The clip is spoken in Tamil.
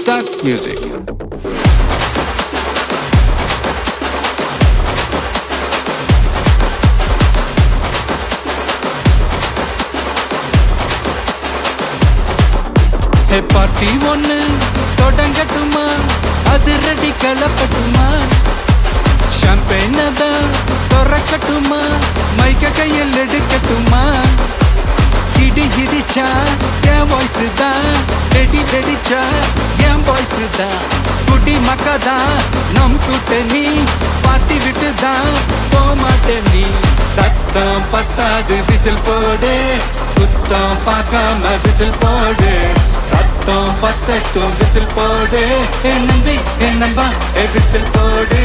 Start music. Hey party one தொடங்கட்டுமா அது ரெடி கலப்பட்டுமா ஷாம்பெயின் தான் திறக்கட்டுமா மைக்க கையில் எடுக்கட்டுமா ஹிடி ஹிடிச்சா என் வாய்ஸ் தான் வெடி வெடிச்சா என் வாய்ஸ் தான் குடி மக்கதான் நம் கூட்டணி பாத்தி விட்டு தான் போமாட்ட நீ சத்தம் பத்தாது விசில் போடு குத்தம் பார்க்காம விசில் போடு ரத்தம் பத்தட்டும் விசில் போடு என் நம்பி என் நம்பா விசில் போடு